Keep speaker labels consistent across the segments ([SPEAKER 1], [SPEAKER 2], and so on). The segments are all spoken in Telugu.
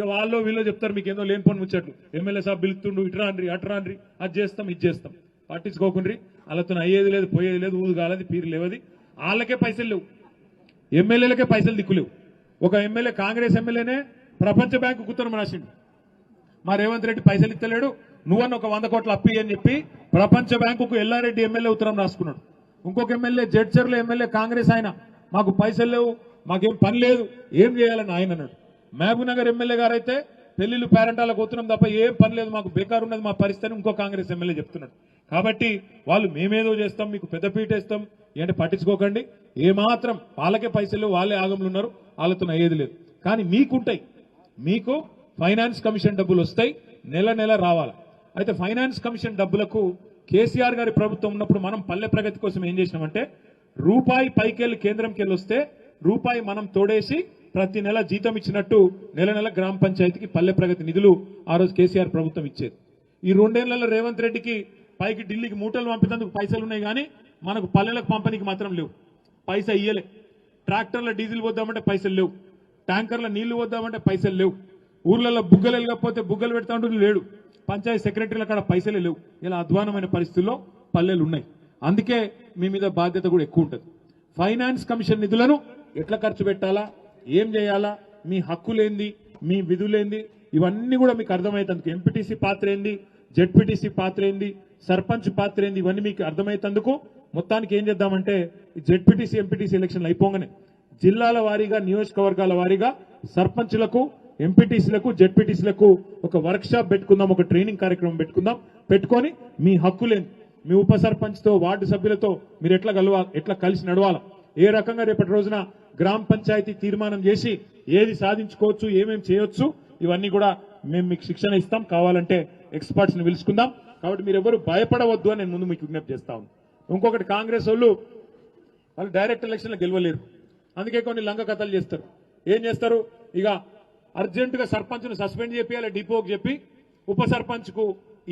[SPEAKER 1] ఇక వాళ్ళు వీళ్ళు చెప్తారు మీకు ఏదో లేని పని ముచ్చట్లు ఎమ్మెల్యే సాబ్ పిలుతుండు ఇట్రాన్రి అట్రాన్రి అది చేస్తాం ఇది చేస్తాం పట్టించుకోకుండ్రి వాళ్ళతో అయ్యేది లేదు పోయేది లేదు ఊదు కాలేదు పీరు లేవది వాళ్ళకే పైసలు లేవు ఎమ్మెల్యేలకే పైసలు దిక్కులేవు ఒక ఎమ్మెల్యే కాంగ్రెస్ ఎమ్మెల్యేనే ప్రపంచ బ్యాంకు ఉత్తరం రాసిండు మా రేవంత్ రెడ్డి పైసలు ఇస్తలేడు నువ్వన్న ఒక 100 కోట్ల అప్పి అని చెప్పి ప్రపంచ బ్యాంకుకు ఎల్లారెడ్డి ఎమ్మెల్యే ఉత్తరం రాసుకున్నాడు ఇంకొక ఎమ్మెల్యే జడ్చర్ల ఎమ్మెల్యే కాంగ్రెస్ ఆయన మాకు పైసలు లేవు మాకేం పని లేదు ఏం చేయాలని ఆయన అన్నాడు మహబూబ్ నగర్ ఎమ్మెల్యే గారు అయితే పెళ్లిళ్ళు పేరెంటాలకు పోతున్నాం తప్ప ఏం పని లేదు మాకు బేకారు ఉన్నది మా పరిస్థితి ఇంకో కాంగ్రెస్ ఎమ్మెల్యే చెప్తున్నాడు కాబట్టి వాళ్ళు మేమేదో చేస్తాం మీకు పెద్దపీట ఇస్తాం ఏంటి పట్టించుకోకండి ఏమాత్రం వాళ్ళకే పైసలు వాళ్ళే ఆగంలో ఉన్నారు వాళ్ళతో అయ్యేది లేదు కానీ మీకుంటాయి మీకు ఫైనాన్స్ కమిషన్ డబ్బులు వస్తాయి నెల నెల రావాలి అయితే ఫైనాన్స్ కమిషన్ డబ్బులకు కేసీఆర్ గారి ప్రభుత్వం ఉన్నప్పుడు మనం పల్లె ప్రగతి కోసం ఏం చేసినామంటే రూపాయి పైకెళ్ళి కేంద్రంకి వెళ్ళి వస్తే రూపాయి మనం తోడేసి ప్రతి నెల జీతం ఇచ్చినట్టు నెల నెల గ్రామ పంచాయతీకి పల్లె ప్రగతి నిధులు ఆ రోజు కేసీఆర్ ప్రభుత్వం ఇచ్చేది ఈ 2 ఏళ్లలో రేవంత్ రెడ్డికి పైకి ఢిల్లీకి మూటలు పంపేందుకు పైసలు ఉన్నాయి కానీ మనకు పల్లెలకు పంపనీకి మాత్రం లేవు పైసా ఇయ్యలే ట్రాక్టర్ల డీజిల్ పోద్దామంటే పైసలు లేవు ట్యాంకర్ల నీళ్లు పోద్దామంటే పైసలు లేవు ఊర్లలో బుగ్గలు వెళ్ళకపోతే బుగ్గలు పెడతా ఉంటూ లేడు పంచాయతీ సెక్రటరీల కాడ పైసలే లేవు ఇలా అధ్వానమైన పరిస్థితుల్లో పల్లెలు ఉన్నాయి అందుకే మీ మీద బాధ్యత కూడా ఎక్కువ ఉంటుంది ఫైనాన్స్ కమిషన్ నిధులను ఎట్లా ఖర్చు పెట్టాలా ఏం చేయాలా మీ హక్కులేంది మీ విధులేంది ఇవన్నీ కూడా మీకు అర్థమవుతుంది ఎంపీటీసీ పాత్ర ఏంది జెడ్పీటీసీ పాత్ర ఏంది సర్పంచ్ పాత్ర ఏంది ఇవన్నీ మీకు అర్థమవుతందుకు మొత్తానికి ఏం చేద్దామంటే జెడ్పీటీసీ ఎంపీటీసీ ఎలక్షన్లు అయిపోగానే జిల్లాల వారీగా నియోజకవర్గాల వారీగా సర్పంచ్లకు ఎంపీటీసీలకు జెడ్పీటీసీలకు ఒక వర్క్ షాప్ పెట్టుకుందాం ఒక ట్రైనింగ్ కార్యక్రమం పెట్టుకొని మీ హక్కులేంది మీ ఉప సర్పంచ్తో వార్డు సభ్యులతో మీరు ఎట్లా కలిసి నడవాలా ఏ రకంగా రేపటి రోజున గ్రామ పంచాయతీ తీర్మానం చేసి ఏది సాధించుకోవచ్చు ఏమేమి చేయొచ్చు ఇవన్నీ కూడా మేము మీకు శిక్షణ ఇస్తాం కావాలంటే ఎక్స్పర్ట్స్ ని పిలుచుకుందాం కాబట్టి మీరు ఎవరు భయపడవద్దు అని నేను ముందు మీకు విజ్ఞప్తి చేస్తా ఉన్నాను ఇంకొకటి కాంగ్రెస్ వాళ్ళు డైరెక్ట్ ఎలక్షన్లో గెలవలేరు అందుకే కొన్ని లంగ కథలు చేస్తారు ఏం చేస్తారు ఇక అర్జెంటుగా సర్పంచ్ను సస్పెండ్ చేయాలి డిపోకి చెప్పి ఉప సర్పంచ్కు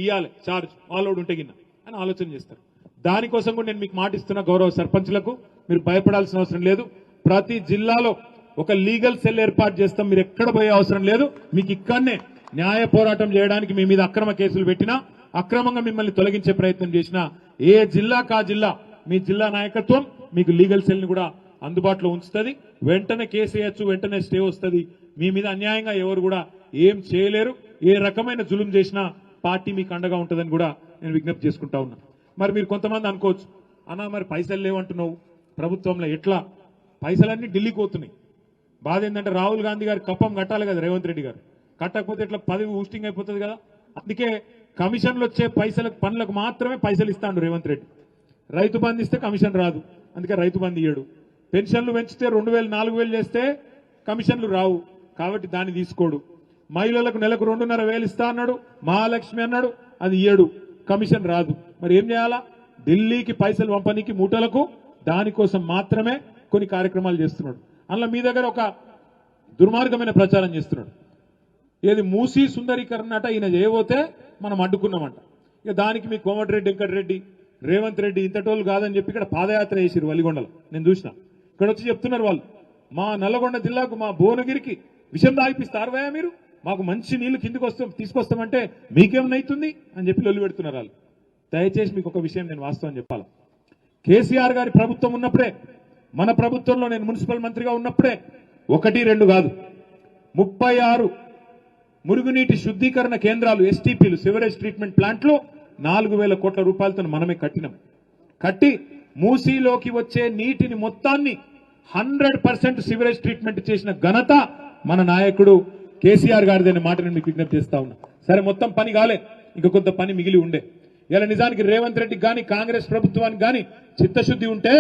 [SPEAKER 1] ఇవ్వాలి చార్జ్ ఆల్అౌట్ ఉంటే గిన్న అని ఆలోచన చేస్తారు దానికోసం కూడా నేను మీకు మాటిస్తున్న గౌరవ సర్పంచ్లకు మీరు భయపడాల్సిన అవసరం లేదు ప్రతి జిల్లాలో ఒక లీగల్ సెల్ ఏర్పాటు చేస్తాం మీరు ఎక్కడ పోయే అవసరం లేదు మీకు ఇక్కడనే న్యాయ పోరాటం చేయడానికి మీ మీద అక్రమ కేసులు పెట్టినా అక్రమంగా మిమ్మల్ని తొలగించే ప్రయత్నం చేసినా ఏ జిల్లా కా జిల్లా మీ జిల్లా నాయకత్వం మీకు లీగల్ సెల్ ని కూడా అందుబాటులో ఉంచుతుంది వెంటనే కేసు వేయచ్చు వెంటనే స్టే వస్తుంది మీ మీద అన్యాయంగా ఎవరు కూడా ఏం చేయలేరు ఏ రకమైన జులుం చేసినా పార్టీ మీకు అండగా ఉంటుందని కూడా నేను విజ్ఞప్తి చేసుకుంటా ఉన్నా మరి మీరు కొంతమంది అనుకోవచ్చు అన్నా మరి పైసలు లేవంటున్నావు ప్రభుత్వంలో ఎట్లా పైసలన్నీ ఢిల్లీకి పోతున్నాయి బాధ ఏంటంటే రాహుల్ గాంధీ గారు కప్పం కట్టాలి కదా రేవంత్ రెడ్డి గారు కట్టకపోతే ఇట్లా పదవి ఊస్టింగ్ అయిపోతుంది కదా అందుకే కమిషన్లు వచ్చే పనులకు మాత్రమే పైసలు ఇస్తాడు రేవంత్ రెడ్డి రైతు బంధు ఇస్తే కమిషన్ రాదు అందుకే రైతు బంధు ఇయ్యడు పెన్షన్లు పెంచితే 2000 4000 చేస్తే కమిషన్లు రావు కాబట్టి దాన్ని తీసుకోడు మహిళలకు నెలకు 2500 ఇస్తా అన్నాడు మహాలక్ష్మి అన్నాడు అది ఇయ్యడు కమిషన్ రాదు మరి ఏం చేయాలా ఢిల్లీకి పైసలు పంపనీకి మూటలకు దానికోసం మాత్రమే కొన్ని కార్యక్రమాలు చేస్తున్నాడు అందులో మీ దగ్గర ఒక దుర్మార్గమైన ప్రచారం చేస్తున్నాడు ఏది మూసీ సుందరీకరణ అట ఈయన చేయబోతే మనం అడ్డుకున్నామంట ఇక దానికి మీ కోమటిరెడ్డి వెంకటరెడ్డి రేవంత్ రెడ్డి ఇంతటోళ్ళు కాదని చెప్పి ఇక్కడ పాదయాత్ర చేసిరు వలిగొండలో నేను చూసిన ఇక్కడ వచ్చి చెప్తున్నారు వాళ్ళు మా నల్లగొండ జిల్లాకు మా భువనగిరికి విషం దాగిపిస్తారు వయా మీరు మాకు మంచి నీళ్లు కిందికి తీసుకొస్తామంటే మీకేమనైతుంది అని చెప్పి లొల్లి పెడుతున్నారు వాళ్ళు దయచేసి మీకు ఒక విషయం నేను వాస్తవం చెప్పాలి కేసీఆర్ గారి ప్రభుత్వం ఉన్నప్పుడే మన ప్రభుత్వంలో నేను మున్సిపల్ మంత్రిగా ఉన్నప్పుడే 1 2 కాదు 36 మురుగునీటి శుద్ధీకరణ కేంద్రాలు ఎస్టీపీలు సివరేజ్ ట్రీట్మెంట్ ప్లాంట్లు 4000 కోట్ల రూపాయలతో మనమే కట్టినాం కట్టి మూసీలోకి వచ్చే నీటిని మొత్తాన్ని 100% సివరేజ్ ట్రీట్మెంట్ చేసిన ఘనత మన నాయకుడు కేసీఆర్ గారిదనే మాట నేను మీకు విజ్ఞప్తి చేస్తా ఉన్నా సరే మొత్తం పని కాలే ఇంకా కొంత పని మిగిలి ఉండే ఇలా నిజానికి రేవంత్ రెడ్డికి కానీ కాంగ్రెస్ ప్రభుత్వానికి కానీ చిత్తశుద్ధి ఉంటే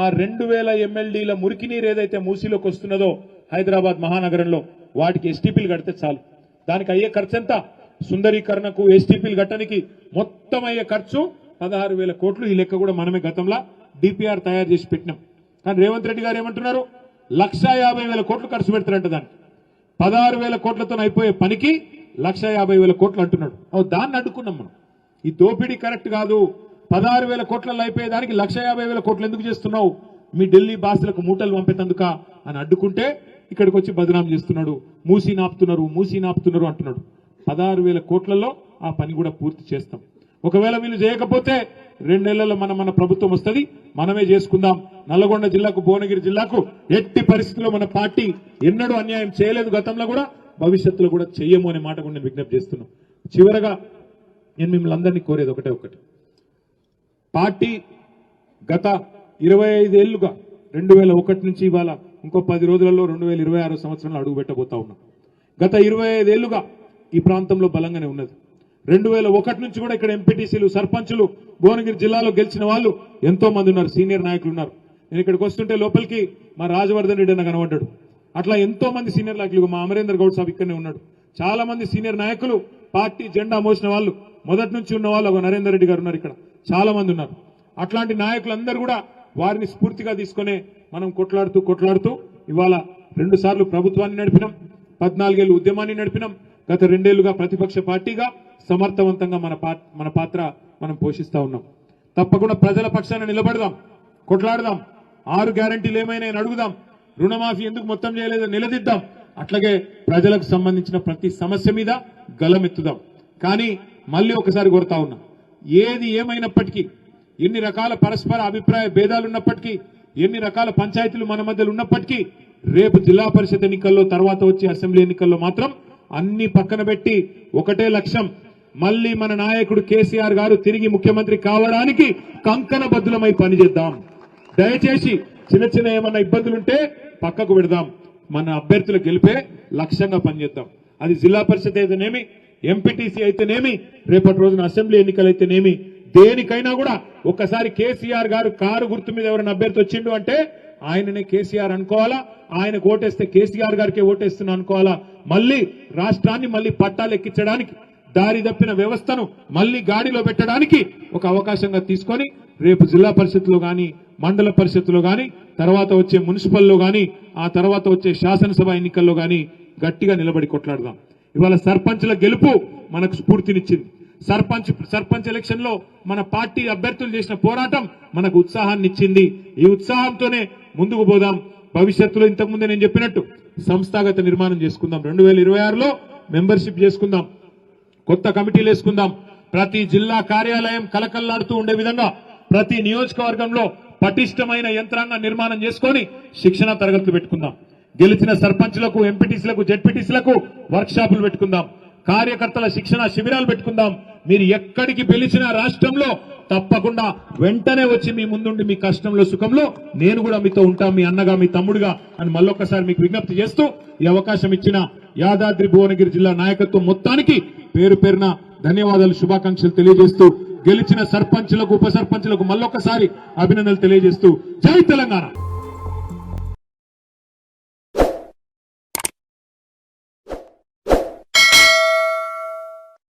[SPEAKER 1] ఆ 2000 MLDల మురికి నీరు ఏదైతే మూసీలోకి వస్తున్నదో హైదరాబాద్ మహానగరంలో వాటికి ఎస్టీపీలు కడితే చాలు దానికి అయ్యే ఖర్చు ఎంత సుందరీకరణకు ఎస్టీపీలు కట్టడానికి మొత్తం అయ్యే ఖర్చు 16,000 కోట్లు ఈ లెక్క కూడా మనమే గతంలో డిపిఆర్ తయారు చేసి పెట్టినాం కానీ రేవంత్ రెడ్డి గారు ఏమంటున్నారు 1,50,000 కోట్లు ఖర్చు పెడతారంట దానికి 16,000 కోట్లతో అయిపోయే పనికి 1,50,000 కోట్లు అంటున్నాడు దాన్ని అడ్డుకున్నాం మనం ఈ దోపిడీ కరెక్ట్ కాదు 16,000 కోట్లలో అయిపోయేదానికి 1,50,000 కోట్లు ఎందుకు చేస్తున్నావు మీ ఢిల్లీ బాసులకు మూటలు పంపేందుక అని అడ్డుకుంటే ఇక్కడికి వచ్చి బదనాం చేస్తున్నాడు, మూసి నాపుతున్నారు అంటున్నాడు. 16,000 కోట్లలో ఆ పని కూడా పూర్తి చేస్తాం. ఒకవేళ వీళ్ళు చేయకపోతే 2 నెలల్లో మన ప్రభుత్వం వస్తుంది, మనమే చేసుకుందాం. నల్లగొండ జిల్లాకు, భువనగిరి జిల్లాకు ఎట్టి పరిస్థితుల్లో మన పార్టీ ఎన్నడూ అన్యాయం చేయలేదు, గతంలో కూడా భవిష్యత్తులో కూడా చెయ్యము అనే మాట కూడా నేను విజ్ఞప్తి చేస్తున్నాం. చివరగా నేను మిమ్మల్ని అందరినీ కోరేది ఒకటి, పార్టీ గత 25 ఏళ్లుగా 2001 నుంచి ఇవాళ ఇంకో 10 రోజులలో 2026 సంవత్సరంలో అడుగు పెట్టబోతా ఉన్నాం. గత 25 ఏళ్లుగా ఈ ప్రాంతంలో బలంగానే ఉన్నది. 2001 నుంచి కూడా ఇక్కడ ఎంపీటీసీలు, సర్పంచులు భువనగిరి జిల్లాలో గెలిచిన వాళ్ళు ఎంతో మంది ఉన్నారు, సీనియర్ నాయకులు ఉన్నారు. నేను ఇక్కడికి వస్తుంటే లోపలికి మా రాజవర్ధన్ రెడ్డి అన్న కనబడ్డాడు. అట్లా ఎంతో మంది సీనియర్ నాయకులు, మా అమరేందర్ గౌడ్ సాబ్ ఇక్కడనే ఉన్నాడు. చాలా మంది సీనియర్ నాయకులు, పార్టీ జెండా మోసిన వాళ్ళు, మొదటి నుంచి ఉన్న వాళ్ళు, ఒక నరేందర్ రెడ్డి గారు ఉన్నారు, ఇక్కడ చాలా మంది ఉన్నారు. అట్లాంటి నాయకులందరూ కూడా వారిని స్ఫూర్తిగా తీసుకునే మనం కొట్లాడుతూ ఇవాళ 2 సార్లు ప్రభుత్వాన్ని నడిపినాం, 14 ఏళ్లు ఉద్యమాన్ని నడిపినాం. గత 2 ఏళ్లుగా ప్రతిపక్ష పార్టీగా సమర్థవంతంగా మన పాత్ర మనం పోషిస్తా ఉన్నాం. తప్పకుండా ప్రజల పక్షాన నిలబడదాం, కొట్లాడదాం. 6 గ్యారంటీలు ఏమైనా అడుగుదాం, రుణమాఫీ ఎందుకు మొత్తం చేయలేదో నిలదీద్దాం. అట్లాగే ప్రజలకు సంబంధించిన ప్రతి సమస్య మీద గలమెత్తుదాం. కానీ మళ్ళీ ఒకసారి కోరుతా ఉన్నా, ఏది ఏమైనప్పటికీ, ఎన్ని రకాల పరస్పర అభిప్రాయ భేదాలున్నప్పటికీ, ఎన్ని రకాల పంచాయతీలు మన మధ్యలో ఉన్నప్పటికీ, రేపు జిల్లా పరిషత్ ఎన్నికల్లో, తర్వాత వచ్చే అసెంబ్లీ ఎన్నికల్లో మాత్రం అన్ని పక్కన పెట్టి ఒకటే లక్ష్యం, మళ్ళీ మన నాయకుడు కేసీఆర్ గారు తిరిగి ముఖ్యమంత్రి కావడానికి కంకణబద్ధులమై పనిచేద్దాం. దయచేసి చిన్న ఏమన్నా ఇబ్బందులుంటే పక్కకు పెడదాం. మన అభ్యర్థుల గెలిపే లక్ష్యంగా పనిచేద్దాం. అది జిల్లా పరిషత్ అయితేనేమి, ఎంపీటీసీ అయితేనేమి, రేపటి రోజున అసెంబ్లీ ఎన్నికలైతేనేమి, దేనికైనా కూడా ఒక్కసారి కేసీఆర్ గారు కారు గుర్తు మీద ఎవరైనా అభ్యర్థి వచ్చిండు అంటే ఆయననే కేసీఆర్ అనుకోవాలా, ఆయనకు ఓటేస్తే కేసీఆర్ గారికి ఓటేస్తున్నా అనుకోవాలా. మళ్ళీ రాష్ట్రాన్ని మళ్ళీ పట్టాలు ఎక్కించడానికి, దారి తప్పిన వ్యవస్థను మళ్ళీ గాడిలో పెట్టడానికి ఒక అవకాశంగా తీసుకొని రేపు జిల్లా పరిషత్లో గాని, మండల పరిషత్లో గాని, తర్వాత వచ్చే మున్సిపల్లో గాని, ఆ తర్వాత వచ్చే శాసనసభ ఎన్నికల్లో గాని గట్టిగా నిలబడి కొట్లాడదాం. ఇవాళ సర్పంచ్ల గెలుపు మనకు స్ఫూర్తినిచ్చింది. సర్పంచ్ ఎలక్షన్ లో మన పార్టీ అభ్యర్థులు చేసిన పోరాటం మనకు ఉత్సాహాన్ని ఇచ్చింది. ఈ ఉత్సాహంతోనే ముందుకు పోదాం. భవిష్యత్తులో ఇంతకుముందే నేను చెప్పినట్టు సంస్థాగత నిర్మాణం చేసుకుందాం. 2026లో మెంబర్షిప్ చేసుకుందాం, కొత్త కమిటీలు వేసుకుందాం. ప్రతి జిల్లా కార్యాలయం కలకల్లాడుతూ ఉండే విధంగా ప్రతి నియోజకవర్గంలో పటిష్టమైన యంత్రాంగ నిర్మాణం చేసుకొని శిక్షణ తరగతులు పెట్టుకుందాం. గెలిచిన సర్పంచ్లకు, ఎంపీటీసీలకు, జెడ్పీటీసీలకు వర్క్ షాపులు పెట్టుకుందాం. కార్యకర్తల శిక్షణ శిబిరాలు పెట్టుకుందాం. మీరు ఎక్కడికి పిలిచినా రాష్ట్రంలో తప్పకుండా వెంటనే వచ్చి మీ ముందుండి మీ కష్టంలో సుఖంలో నేను కూడా మీతో ఉంటా, మీ అన్నగా, మీ తమ్ముడుగా అని మళ్ళొక్కసారి మీకు విజ్ఞప్తి చేస్తూ ఈ అవకాశం ఇచ్చిన యాదాద్రి భువనగిరి జిల్లా నాయకత్వం మొత్తానికి పేరు పేరున ధన్యవాదాలు, శుభాకాంక్షలు తెలియజేస్తూ, గెలిచిన సర్పంచులకు, ఉప సర్పంచులకు మళ్ళొక్కసారి అభినందనలు తెలియజేస్తూ జై తెలంగాణ.